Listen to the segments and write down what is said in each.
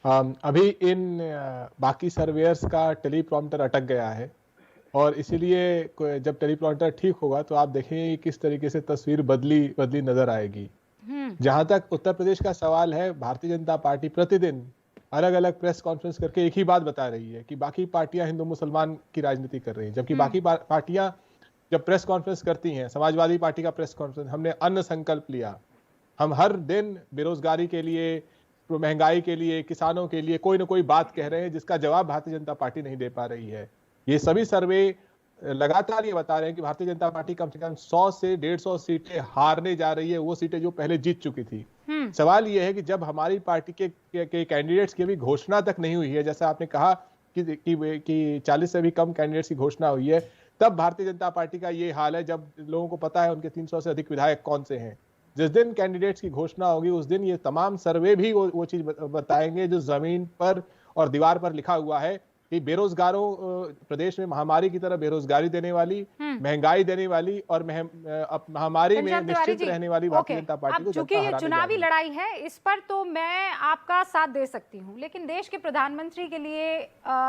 अभी इन बाकी सर्वेयर्स का टेलीप्रॉम्प्टर अटक गया है और इसीलिए जब टेलीप्रॉम्प्टर ठीक होगा तो आप देखेंगे किस तरीके से तस्वीर बदली बदली नजर आएगी। जहां तक उत्तर प्रदेश का सवाल है, भारतीय जनता पार्टी प्रतिदिन अलग अलग प्रेस कॉन्फ्रेंस करके एक ही बात बता रही है कि बाकी पार्टियां हिंदू मुसलमान की राजनीति कर रही हैं, जबकि बाकी पार्टियां जब प्रेस कॉन्फ्रेंस करती हैं, समाजवादी पार्टी का प्रेस कॉन्फ्रेंस, हमने अन्न संकल्प लिया, हम हर दिन बेरोजगारी के लिए, महंगाई के लिए, किसानों के लिए कोई ना कोई बात कह रहे हैं जिसका जवाब भारतीय जनता पार्टी नहीं दे पा रही है। ये सभी सर्वे लगातार ये बता रहे हैं कि भारतीय जनता पार्टी कम से कम 100 से 150 सीटें हारने जा रही है, वो सीटें जो पहले जीत चुकी थी। सवाल ये है कि जब हमारी पार्टी के कैंडिडेट्स की भी घोषणा तक नहीं हुई है, जैसा आपने कहा कि 40 से भी कम कैंडिडेट्स की घोषणा हुई है, तब भारतीय जनता पार्टी का ये हाल है जब लोगों को पता है उनके 300 से अधिक विधायक कौन से हैं। जिस दिन कैंडिडेट्स की घोषणा होगी उस दिन ये तमाम सर्वे भी वो चीज बताएंगे जो जमीन पर और दीवार पर लिखा हुआ है कि बेरोजगारों, प्रदेश में महामारी की तरह बेरोजगारी देने वाली, महंगाई देने वाली और महामारी में निश्चित रहने वाली भारतीय जनता पार्टी को चूंकि ये चुनावी लड़ाई है, इस पर तो मैं आपका साथ दे सकती हूँ, लेकिन देश के प्रधानमंत्री के लिए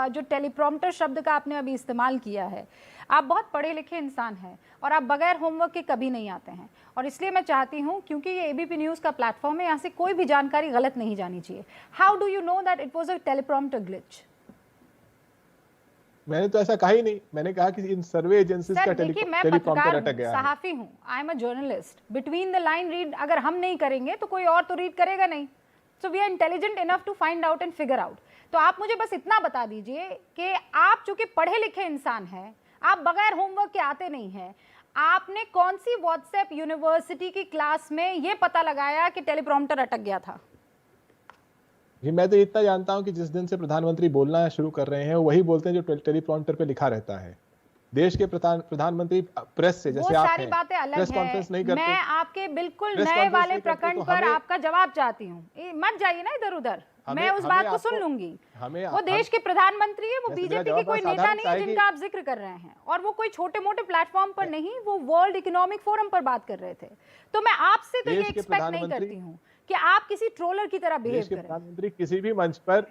जो टेलीप्रॉम्प्टर शब्द का आपने अभी इस्तेमाल किया है, आप बहुत पढ़े लिखे इंसान हैं और आप बगैर होमवर्क के कभी नहीं आते हैं, और इसलिए मैं चाहती हूं, क्योंकि ये एबीपी न्यूज का प्लेटफॉर्म है, यहाँ से कोई भी जानकारी गलत नहीं जानी चाहिए। How do you know that it was a teleprompter glitch? मैंने तो ऐसा कहा ही नहीं, मैंने कहा कि इन सर्वे एजेंसीज का टेलीप्रॉम्प्टर अटक गया है। सहाफी हूं, I am a journalist, between the line read अगर हम नहीं करेंगे तो कोई और तो रीड करेगा नहीं। So we are intelligent enough to find out and figure out. तो आप मुझे बस इतना बता दीजिए कि आप चूंकि पढ़े लिखे इंसान हैं, आप बगैर होमवर्क के आते नहीं हैं, आपने कौन सी व्हाट्सएप यूनिवर्सिटी की क्लास में ये पता लगाया कि टेलीप्रॉम्प्टर अटक गया था? जी, मैं तो इतना जानता हूं कि जिस दिन से प्रधानमंत्री बोलना शुरू कर रहे हैं वही बोलते हैं जो टेलीप्रॉम्प्टर पे लिखा रहता है। देश के प्रधानमंत्री प्रेस से, जैसे आप सारी बातें अलग प्रेस कॉन्फ्रेंस नहीं करते। मैं आपके बिल्कुल नए वाले प्रकरण पर आपका जवाब चाहती हूँ, मत जाइए ना इधर उधर, मैं उस बात को सुन लूंगी। वो देश के प्रधानमंत्री है, वो बीजेपी के कोई नेता नहीं है जिनका आप जिक्र कर रहे हैं, और वो कोई छोटे मोटे प्लेटफॉर्म पर नहीं, वो वर्ल्ड इकोनॉमिक फोरम पर बात कर रहे थे। तो मैं आपसे तो ये एक्सपेक्ट नहीं करती हूँ कि आप किसी ट्रोलर की तरह बिहेव करें। प्रधानमंत्री किसी भी मंच पर,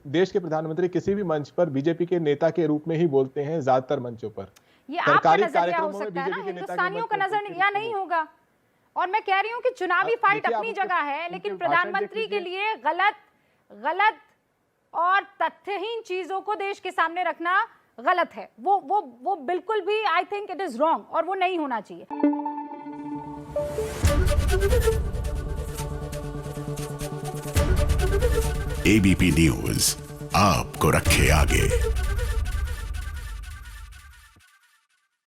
देश के प्रधानमंत्री किसी भी मंच पर बीजेपी के नेता के रूप में ही बोलते हैं, ज्यादातर मंचों पर। ये आपका नजरिया हो सकता है ना, हिंदुस्तानियों का नजरिया नहीं होगा। और मैं कह रही हूँ कि चुनावी फाइट अपनी जगह है, लेकिन प्रधानमंत्री के लिए गलत और तथ्यहीन चीजों को देश के सामने रखना गलत है। वो बिल्कुल भी, I think it is wrong, और वो नहीं होना चाहिए। एबीपी न्यूज आपको रखे आगे।